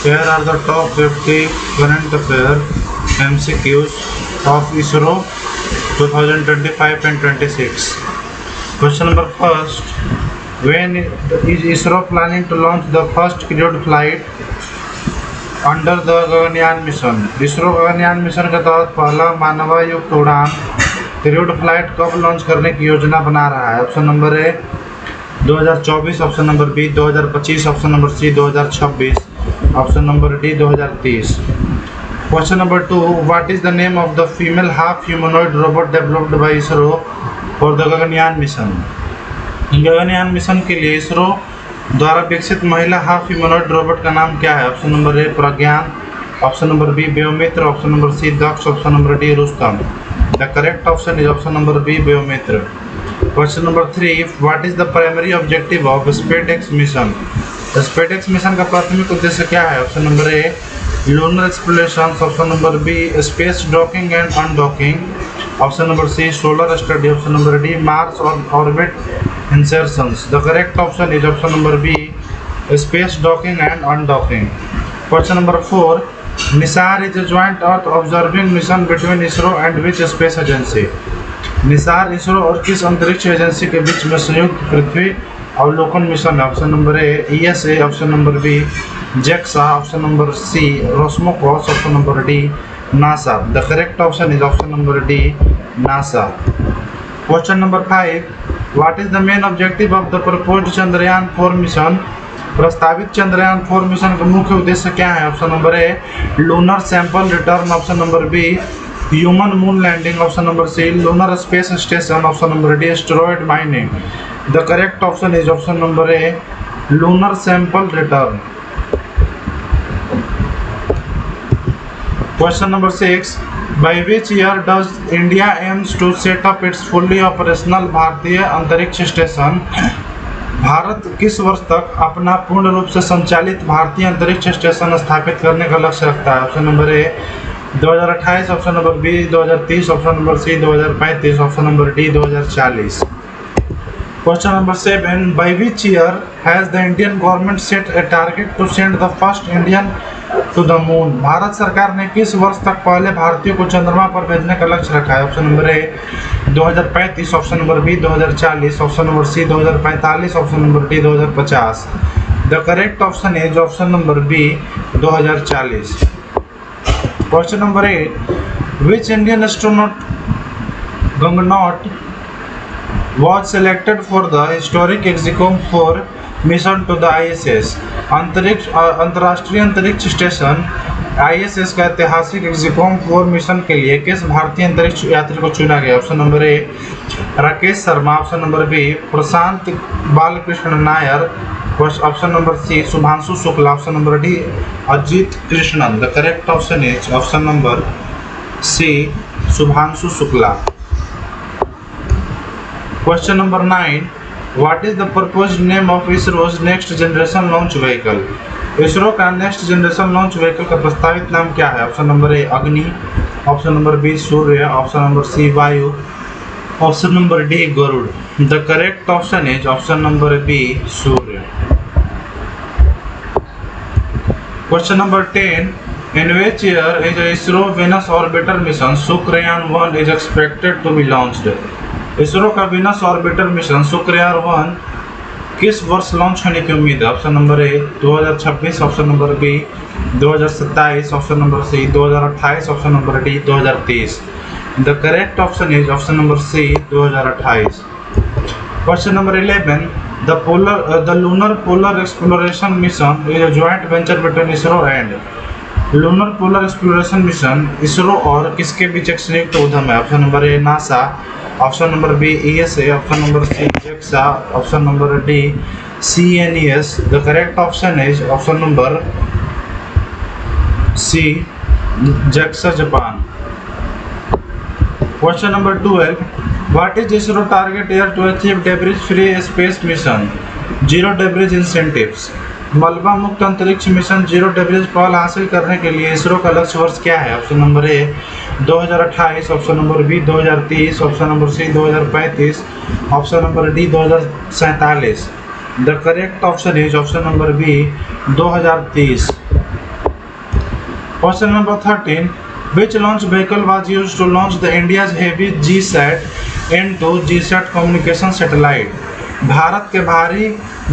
Here are the top 50 current affair MCQs of ISRO 2025 and 26. Question number first. When is ISRO planning to launch the first crewed flight under the Gaganyaan mission? ISRO Gaganyaan mission के तहत पहला मानवयुक्त उड़ान crude flight कब launch करने की योजना बना रहा है? Option number A 2024, option number B 2025, option number C 2026, option number D 2030. Question number 2. What is the name of the female half humanoid robot developed by ISRO for the Gaganyaan mission? Gaganyaan mission के लिए इसरो द्वारा विकसित महिला half humanoid robot का नाम क्या है? Option number A Pragyan, option number B Vyommitra, option number C Daksh, option number D Rustom. The correct option is option number B Vyommitra. Question number 3. What is the primary objective of SpaceX mission? SpaceX mission का प्राथमिक उद्देश्य क्या है? Option number A lunar exploration, option number B space docking and undocking, option number C solar study, option number D Mars orbit insertions. The correct option is option number B space docking and undocking. Question number 4. NISAR is a joint earth observing mission between ISRO and which space agency? Nisar ISRO और किस अंतरिक्ष agency के बीच में संयुक्त पृथ्वी अवलोकन मिशन है? Option number A ESA, option number B JAXA, option number C Roscosmos, option number D NASA. The correct option is option number D NASA. Question number 5. What is the main objective of the proposed Chandrayaan 4 mission? प्रस्तावित Chandrayaan 4 mission का मुख्य उद्देश्य क्या है? Option number A lunar sample return, option number B human moon landing, option number C lunar space station, option number D asteroid mining. The correct option is option number A lunar sample return. Question number 6. By which year does India aims to set up its fully operational भारतीय अंतरिक्ष station? Bharat किस वर्ष तक अपना पूर्ण रूप से संचालित भारतीय अंतरिक्ष स्टेशन स्थापित करने का लक्ष्य रखता है? Option number A 2028, option number B 2030, option number C 2035, option number D 2040. Question number 7. By which year has the Indian government set a target to send the first Indian to the moon? Bharat सरकार ने किस वर्ष तक पहले भारतीयों को चंद्रमा पर भेजने का लक्ष्य रखा है? Option number A 2035, option number B 2040, option number C 2045, option number D 2050. The correct option is option number B 2040. Question number 8. Which Indian astronaut gaganaut was selected for the historic EXICOM 4 mission to the ISS? अंतर्राष्ट्रीय अंतरिक्ष station ISS का ऐतिहासिक EXICOM 4 mission के लिए किस भारतीय अंतरिक्ष यात्री को चुना गया? Option number A Rakesh Sharma, option number B Prashant Balakrishnan Nair, option number C Shubhanshu Shukla, option number D Ajit Krishnan. The correct option is option number C Shubhanshu Shukla. Question number 9. What is the proposed name of ISRO's next generation launch vehicle? ISRO का next generation launch vehicle का प्रस्तावित नाम क्या है? Option number A Agni, option number B Surya, option number C Vayu, option number D Garuda. The correct option is option number B Surya. Question number 10. In which year is ISRO Venus Orbiter mission Sukrayaan 1 is expected to be launched? ISRO का Venus orbiter mission Shukrayaan 1 किस वर्ष launch होने की उम्मीद है? Option number A 2026, option number B 2027, option number C 2028, option number D 2030. The correct option is option number C 2028. Question number 11. The lunar polar exploration mission is a joint venture between ISRO and lunar polar exploration mission ISRO और किसके बीच एक संयुक्त उद्यम है? Option number A NASA, option number B ESA, option number C JAXA, option number D CNES. The correct option is option number C JAXA Japan. Question number 12. What is ISRO target year to achieve debris free space mission zero debris incentives? मलबा मुक्त अंतरिक्ष mission zero debris पहल हासिल करने के लिए इसरो का लक्ष्य वर्ष क्या है? Option number A 2028, option number B 2030, option number C 2035, option number D 2047. The correct option is option number B 2030. Question number 13. Which launch vehicle was used to launch the India's heavy GSAT-N2 GSAT communication satellite? Bharat के भारी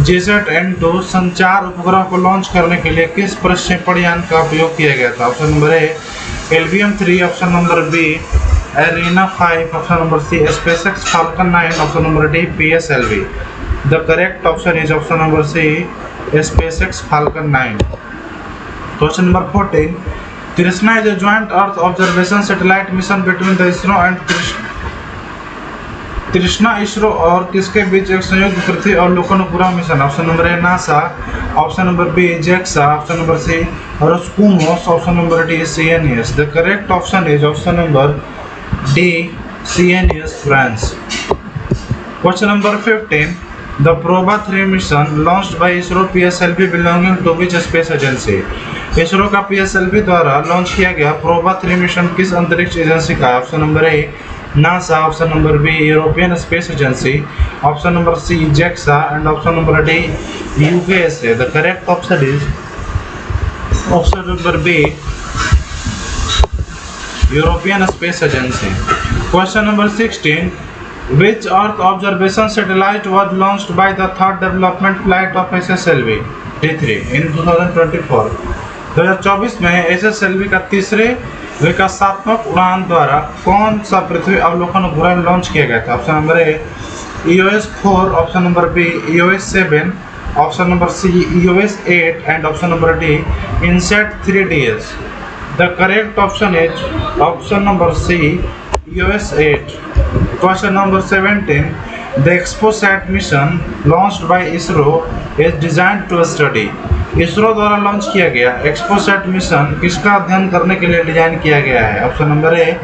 GSAT-N2 संचार उपग्रह को launch करने के लिए किस प्रक्षेपण यान का उपयोग किया गया था? Option number A LVM-3, option number B Ariane 5, option number C SpaceX Falcon 9, option number D PSLV. The correct option is option number C SpaceX Falcon 9. Question number 14. Trishna is a joint Earth observation satellite mission between the ISRO and Trishna ISRO और किसके बीच एक संयुक्त पृथ्वी अवलोकन उपग्रह मिशन? Option number A NASA, option number B JAXA, option number C Roscosmos, option number D CNES. The correct option is option number D CNES France. Question number 15. The Proba 3 mission launched by ISRO PSLV belonging to which space agency? ISRO का PSLV द्वारा launch किया गया PROBA 3 mission किस अंतरिक्ष एजेंसी का है? Option number A NASA, option number B European space agency, option number C JAXA and option number D USA. The correct option is option number B European Space Agency. Question number 16. Which Earth observation satellite was launched by the third development flight of SSLV D3 in 2024? 2024 में SSLV का तीसरे विकासात्मक उड़ान द्वारा कौन सा पृथ्वी अवलोकन उपग्रह लॉन्च किया गया था? Option number A EOS-4, option number B EOS-7, option number C EOS-8 and option number D INSAT 3DS. The correct option is option number C EOS-8. Question number 17. The EXPOSAT mission launched by ISRO is designed to study. ISRO द्वारा launch किया गया EXPOSAT mission किसका अध्ययन करने के लिए design किया गया है? Option number A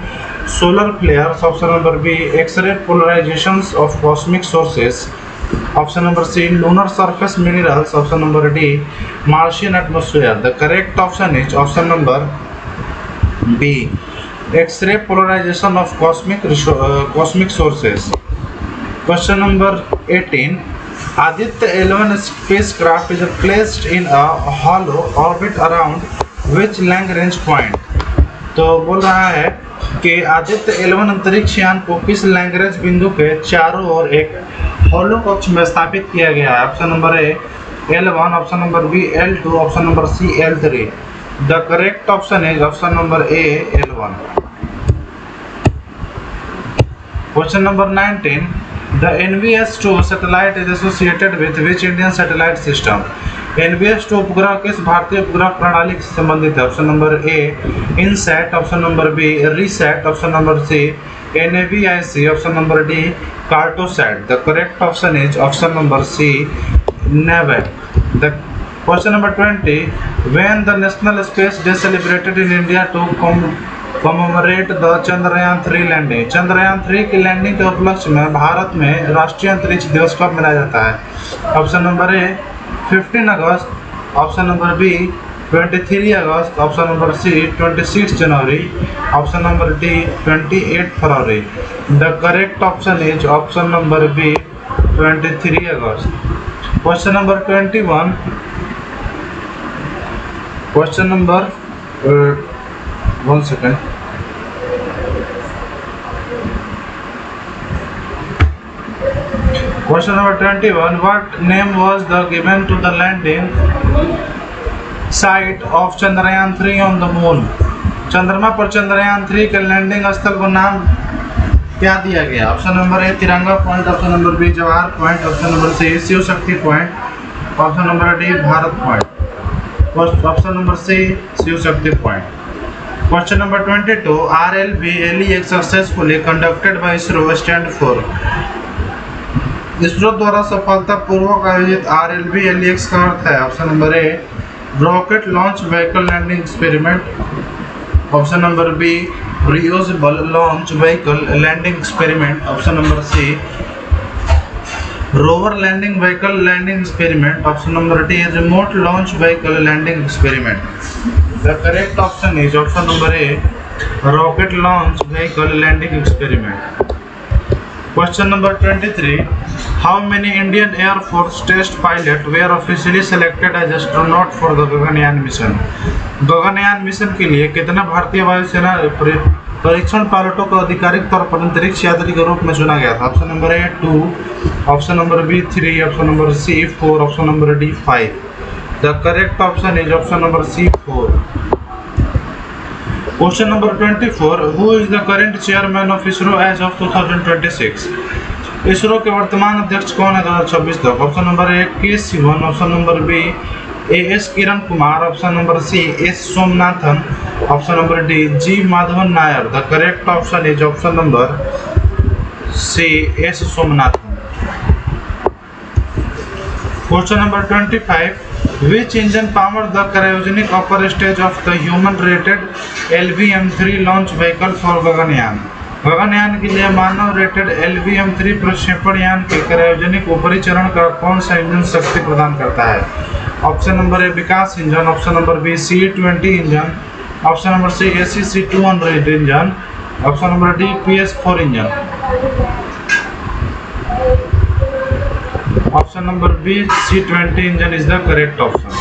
solar flares, option number B X-ray polarisations of cosmic sources, option number C lunar surface minerals, option number D Martian atmosphere. The correct option is option number B X-ray polarization of cosmic sources. Question number 18. Aditya 11 spacecraft is placed in a hollow orbit around which Lagrange point? तो बोल रहा है कि आदित्य 11 अंतरिक्ष यान को किस Lagrange बिंदु के चारों ओर एक हॉलो कक्ष में स्थापित किया गया है? Option number A L1, option number B L2, option number C L3. The correct option is option number A L1. Question number 19. The NVS-2 satellite is associated with which Indian satellite system? NVS-2 उपग्रह किस भारतीय उपग्रह प्रणाली से संबंधित है? Option number A INSAT, option number B RISAT, option number C NAVIC, option number D Cartosat. The correct option is option number C NAVAC. The question number 20. When the National Space Day celebrated in India to commemorate the Chandrayaan 3 landing? Chandrayaan 3 की landing के उपलक्ष्य में भारत में राष्ट्रीय अंतरिक्ष दिवस कब मनाया जाता है? ऑप्शन नंबर ए 15 अगस्त, ऑप्शन नंबर बी 23 अगस्त, ऑप्शन नंबर सी 26 जनवरी, ऑप्शन नंबर डी 28 फरवरी. The correct option is option number B 23 अगस्त. Question number 21. Question number 1 second. Question number 21. What name was given to the landing site of Chandrayaan 3 on the moon? चंद्रमा पर चंद्रयान 3 के landing स्थल को नाम क्या दिया गया? Option number A Tiranga point, option number B Jawahar point, option number C Shiv Shakti point, option number D Bharat point, option number C Shiv Shakti point. Question number 22. RLV LEX successfully conducted by ISRO stand for? ISRO द्वारा सफलतापूर्वक आयोजित RLV LEX का अर्थ है? Option number A rocket launch vehicle landing experiment, option number B reusable launch vehicle landing experiment, option number C rover landing vehicle landing experiment, option number D remote launch vehicle landing experiment. The correct option is option number A rocket launch vehicle landing experiment. Question number 23. How many Indian Air Force test pilots were officially selected as astronaut for the Gaganyaan mission? Gaganyaan mission के लिए कितने भारतीय वायुसेना परीक्षण पायलटों को आधिकारिक तौर पर अंतरिक्ष यात्री के रूप में चुना गया था? Option number A 2, option number B 3, option number C 4, option number D 5. The correct option is option number C 4. Question number 24. Who is the current chairman of ISRO as of 2026? ISRO के वर्तमान अध्यक्ष कौन है 2026 तक? Option number A K Sivan, option number B S Kiran Kumar, option number C S Somanathan, option number D G Madhavan Nair. The correct option is option number C S Somanathan. Question number 25. Which engine powered the cryogenic upper stage of the human-rated LVM-3 launch vehicle for Gaganyaan? Gaganyaan के लिए मानव rated LVM-3 प्रक्षेपण यान के cryogenic ऊपरी चरण का कौन सा इंजन शक्ति प्रदान करता है? Option number A Vikas engine, option number B C-20 engine, option number C ACC-200 engine, option number D PS-4 engine. Option number B C-20 engine is the correct option.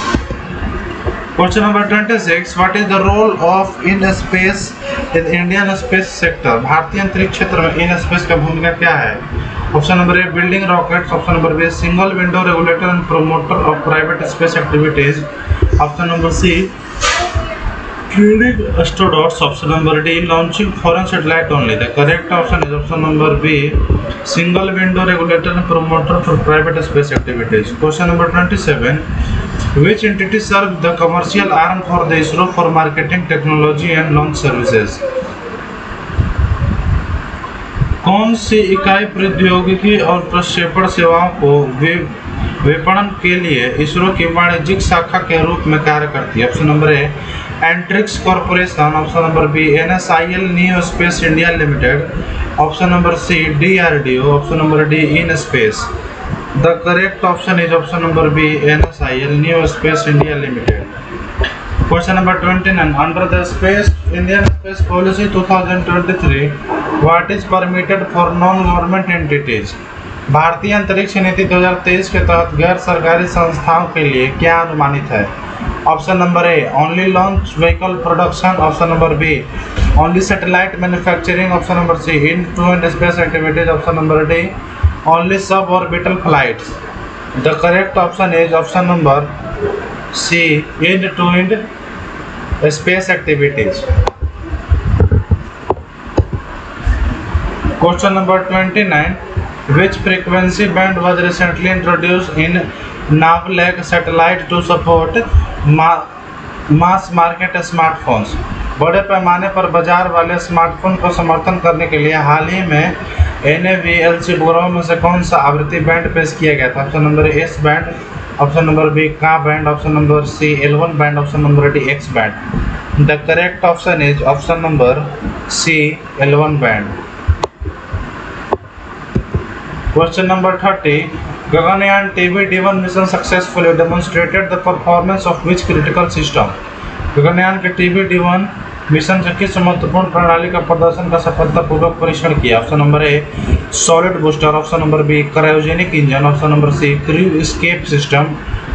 Question number 26. What is the role of in space in Indian space sector? भारतीय अंतरिक्ष क्षेत्र में in space का भूमिका क्या है? Option number A building rockets, option number B single window regulator and promoter of private space activities, option number C training astronauts, option number D launching foreign satellite only. The correct option is option number B single window regulator and promoter for private space activities. Question number 27. Which entity serves the commercial arm for the ISRO for marketing technology and launch services? कौन सी इकाई प्रौद्योगिकी और प्रक्षेपण सेवाओं को विपणन के लिए इसरो की वाणिज्यिक शाखा के रूप में कार्य करती है? Option number A Antrix corporation, option number B NSIL new space India limited, option number C DRDO, option number D in space. The correct option is option number B NSIL new space India limited. Question number 29. Under the Indian Space Policy 2023, what is permitted for non-government entities? भारतीय अंतरिक्ष नीति 2023 के तहत गैर सरकारी संस्थाओं के लिए क्या अनुमानित है? Option number A only launch vehicle production, option number B only satellite manufacturing, option number C end to end space activities, option number D only suborbital flights. The correct option is option number C end to end space activities. Question number 29. Which frequency band was recently introduced in Navlec satellite to support mass market smartphones? बड़े पैमाने पर बाजार वाले smartphone को समर्थन करने के लिए हाल ही में NAVLC उपग्रहों में से कौन सा आवृत्ति बैंड पेश किया गया था? Option number S band, option number B Ka band, option number C L1 band, option number D X band. The correct option is option number C L1 band. Question number 30. Gaganyaan TB-D1 mission successfully demonstrated the performance of which critical system? Gaganyaan के TB-D1 mission से किस महत्वपूर्ण प्रणाली का प्रदर्शन का सफलतापूर्वक परीक्षण किया? Option number A solid booster, option number B cryogenic engine, option number C crew escape system,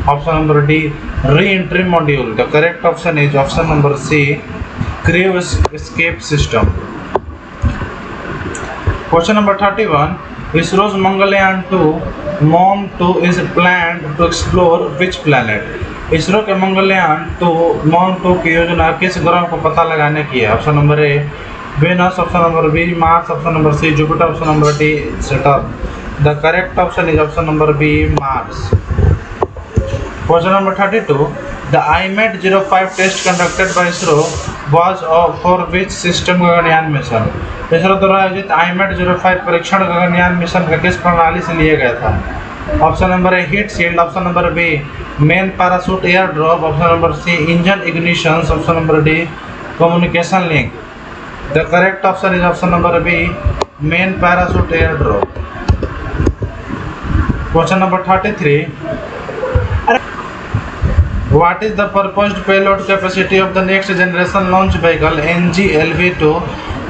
option number D reentry module. The correct option is option number C crew escape system. Question number 31. ISRO's Mangalyaan 2 MOM-2 is planned to explore which planet? ISRO के Mangalyaan 2 MOM-2 की योजना किस ग्रह को पता लगाने की है? Option number A Venus, option number B Mars, option number C Jupiter, option number D Saturn. The correct option is option number B Mars. Question number 32. The IMET-05 test conducted by ISRO was for which system Gaganyaan mission? ISRO द्वारा आयोजित IMET-05 परीक्षण Gaganyaan mission का किस प्रणाली से लिया गया था? Option number A heat shield, option number B main parachute air drop, option number C engine ignition, option number D communication link. The correct option is option number B main parachute air drop. Question number 33. What is the proposed payload capacity of the next generation launch vehicle NGLV to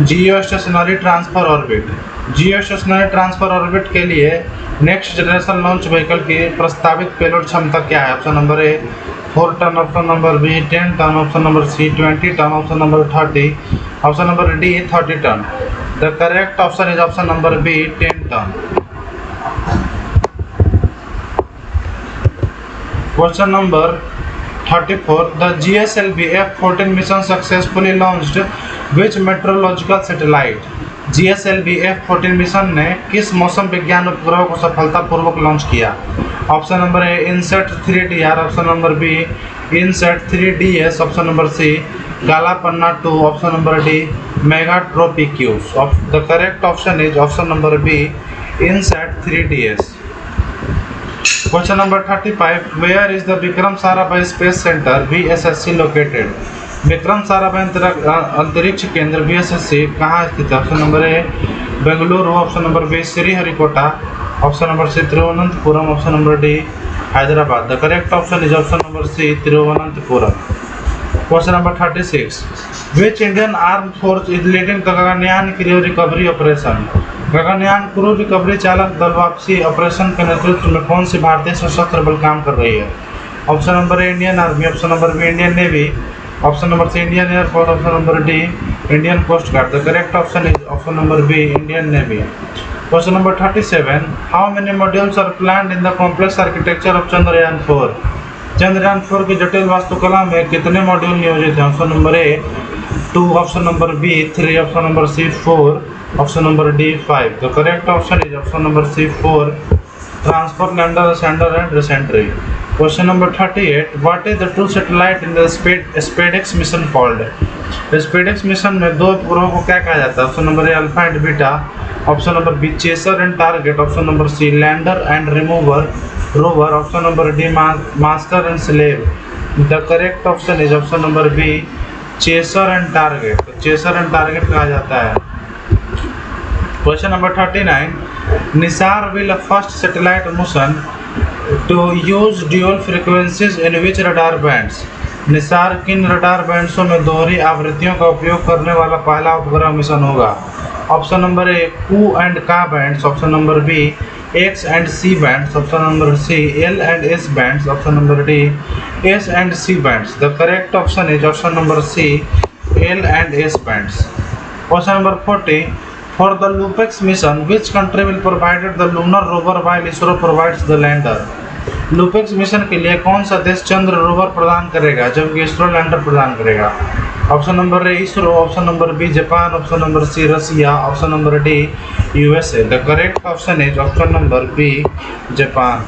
geostationary transfer orbit? Jio stationery transfer orbit के लिए next generation launch vehicle की प्रस्तावित payload क्षमता क्या है? Option number A 4 ton, option number B 10 ton, option number C 20 ton, option number 30, option number D 30 ton. The correct option is option number B 10 ton. Question number 34. The GSLV F-14 mission successfully launched which meteorological satellite? GSLV F-14 mission ने किस मौसम विज्ञान उपग्रह को सफलतापूर्वक launch किया? Option number A INSAT 3DR, option number B INSAT 3DS, option number C गालापन्ना 2, option number D Megha Tropiques. The correct option is option number B INSAT 3DS। Question number 35. Where is the Vikram Sarabhai Space Center (VSSC) located? Vikram Sarabhai अंतरिक्ष केंद्र VSSC कहाँ स्थित है? Option number A Bengaluru, option number B Sriharikota, option number C Thiruvananthapuram, option number D Hyderabad. The correct option is option number C Thiruvananthapuram. Question number 36. Which Indian Armed Force is leading the Gaganyaan crew recovery operation? Gaganyaan crew recovery चालक दल वापसी operation के नेतृत्व में कौन सी भारतीय सशस्त्र बल काम कर रही है? Option number A Indian army, option number B Indian navy, option number C Indian air force, option number D Indian coast guard. The correct option is option number B Indian navy. Question number 37. How many modules are planned in the complex architecture of Chandrayaan 4? Chandrayaan 4 की जटिल वास्तुकला में कितने module नियोजित हैं? Option number A 2, option number B 3, option number C 4, option number D 5। The correct option is option number C 4 transfer, lander, sender and reentry. Question number 38. What is the two satellite in the SpaDeX mission called? SpaDeX mission में दो उपग्रहों को क्या कहा जाता है? Option number A alpha and beta, option number B chaser and target, option number C lander and remover rover, option number D master and slave. The correct option is option number B chaser and target. Chaser and target कहा जाता है। Question number 39. NISAR will first satellite mission to use dual frequencies in which radar bands? Nisar किन radar बैंड्सों में दोहरी आवृत्तियों का उपयोग करने वाला पहला उपग्रह मिशन होगा? Option number A Ku and Ka bands, option number B X and C bands, option number C L and S bands, option number D S and C bands. The correct option is option number C L and S bands. Question number 40. For the LUPEX mission, which country will provide the lunar rover while ISRO provides the lander? LUPEX mission के लिए कौन सा देश चंद्र rover प्रदान करेगा जबकि ISRO lander प्रदान करेगा? Option number A ISRO, option number B Japan, option number C Russia, option number D USA. The correct option is option number B Japan.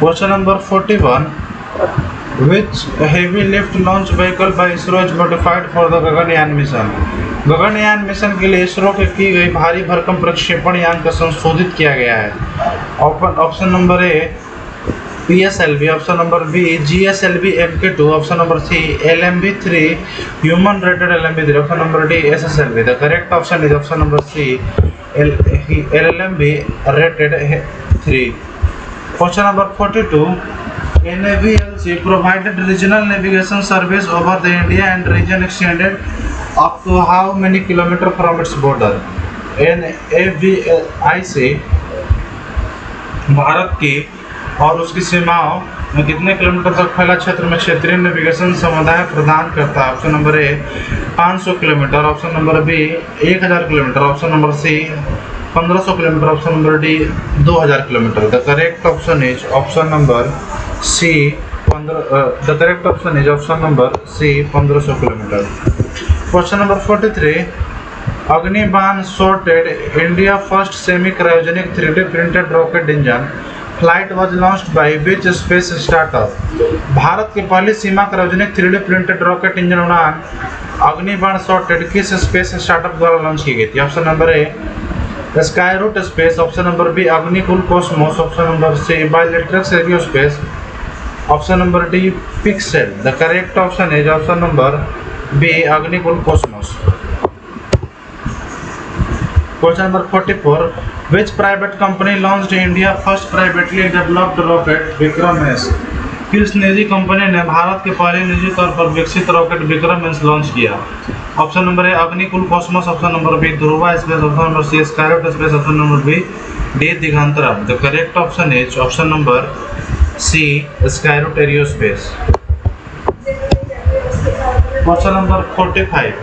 Question number 41. Which heavy lift launch vehicle by ISRO is modified for the Gaganyaan mission? Gaganyaan mission के लिए इसरो के की गई भारी भरकम प्रक्षेपण यान का संशोधित किया गया है। Option number A PSLV, option number B GSLV Mk2, option number C LMB3 human rated LMB3, option number D SSLV। The correct option is option number C LMB rated 3। Question number 42. NAVLC provided regional navigation service over the India and region extended up to how many kilometers from its border? NAVLC Bharat की और उसकी सीमाओं में कितने kilometre तक फैला क्षेत्र में क्षेत्रीय नेविगेशन समुदाय प्रदान करता है? Option number A 500 kilometre, option number B 1000 kilometre, option number C 1500 kilometre, option number D 2000 kilometre. The correct option is option number C 1500 kilometre. Question number 43. Agnibaan sorted India first semi cryogenic 3D printed rocket engine flight was launched by which space startup? भारत की पहली सीमा cryogenic 3D printed rocket engine उड़ान अग्निबाण sorted किस space startup द्वारा launch की गई थी? Option number A Skyroot Space, option number B Agnikul Cosmos, option number C Bellatrix Aerospace, option number D Pixxel. The correct option is option number B Agnikul Cosmos. Question number 44. Which private company launched India first privately developed rocket Vikram S? किस निजी company ने भारत के पहले निजी तौर पर विकसित rocket Vikram S launch किया? Option number A Agnikul Cosmos, option number B Dhruva Space, option number C Skyroot Space, option number B D Digantara. The correct option is option number C Skyroot Aerospace. Question number 45.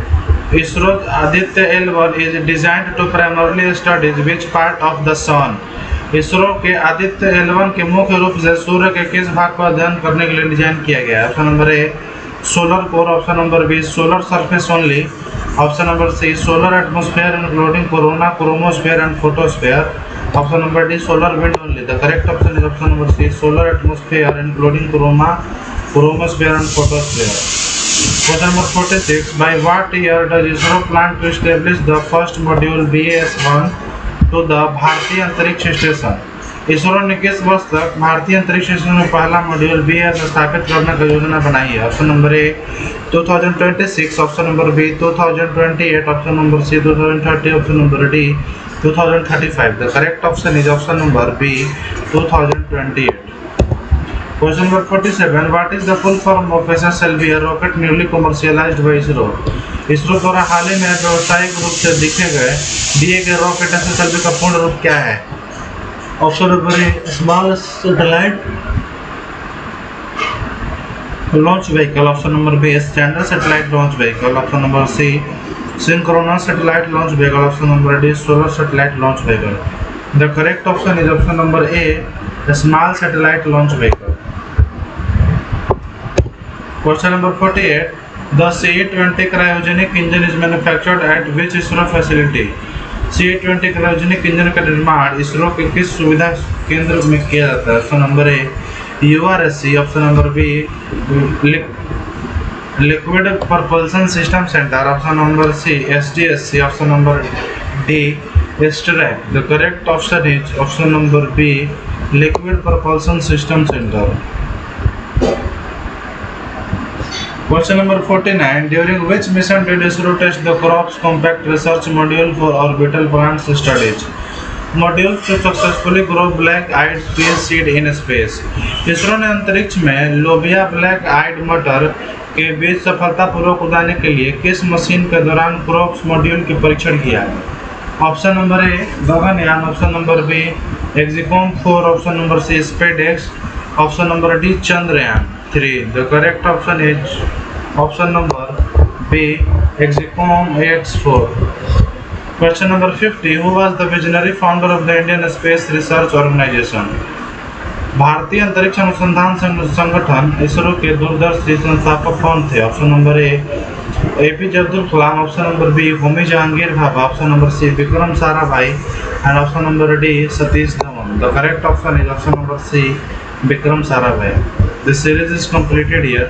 ISRO's Aditya L1 is designed to primarily study which part of the sun? ISRO के Aditya L1 के मुख्य रूप से सूर्य के किस भाग का अध्ययन करने के लिए डिजाइन किया गया है? Option number A solar core, option number B solar surface only, option number C solar atmosphere including corona, chromosphere and photosphere, option number D solar wind only. The correct option is option number C solar atmosphere including corona, chromosphere and photosphere. Question number 46. By what year does ISRO plan to establish the first module BAS-1 to the भारतीय अंतरिक्ष station? ISRO ने किस वर्ष तक भारतीय अंतरिक्ष station में पहला मॉड्यूल BAS स्थापित करने की योजना बनाई है? Option number A 2026, option number B 2028, option number C 2030, option number D 2035। The correct option is option number B 2028। Question number 47. What is the full form of SSLV, a rocket newly commercialized by ISRO? ISRO द्वारा हाल ही में व्यावसायिक रूप से दिए गए rocket SSLV का पूर्ण रूप क्या है? Option number A small satellite launch vehicle, option number B standard satellite launch vehicle, option number C synchronous satellite launch vehicle, option number D solar satellite launch vehicle. The correct option is option number A small satellite launch vehicle. Question number 48. The CE-20 cryogenic engine is manufactured at which ISRO facility? CE-20 cryogenic engine का निर्माण इसरो के किस सुविधा केंद्र में किया जाता है? Option number A URSC, option number B liquid propulsion system centre, option number C SDSC, option number D STRAC। The correct option is option number B liquid propulsion system centre. Question number 49. During which mission did ISRO test the CROPS compact research module for orbital plants studies? Module to successfully grow black-eyed peas seed in space. ISRO ने अंतरिक्ष में लोबिया black आइड मटर के बीज सफलतापूर्वक उगाने के लिए किस मशीन के दौरान CROPS मॉड्यूल की परीक्षण किया? Option number A Gaganyaan, option number B Axiom 4, option number C SpaDeX, option number D Chandrayaan 3। The correct option is option number B Exicom AX4। Question number 50. Who was the visionary founder of the Indian Space Research Organization? भारतीय अंतरिक्ष अनुसंधान संगठन इसरो के दूरदर्शी संस्थापक कौन थे? Option number A APJ Abdul Kalam, option number B Homi Jehangir Bhabha, option number C Vikram Sarabhai and option number D Satish Dhawan. The correct option is option number C Vikram Sarabhai. The series is completed here.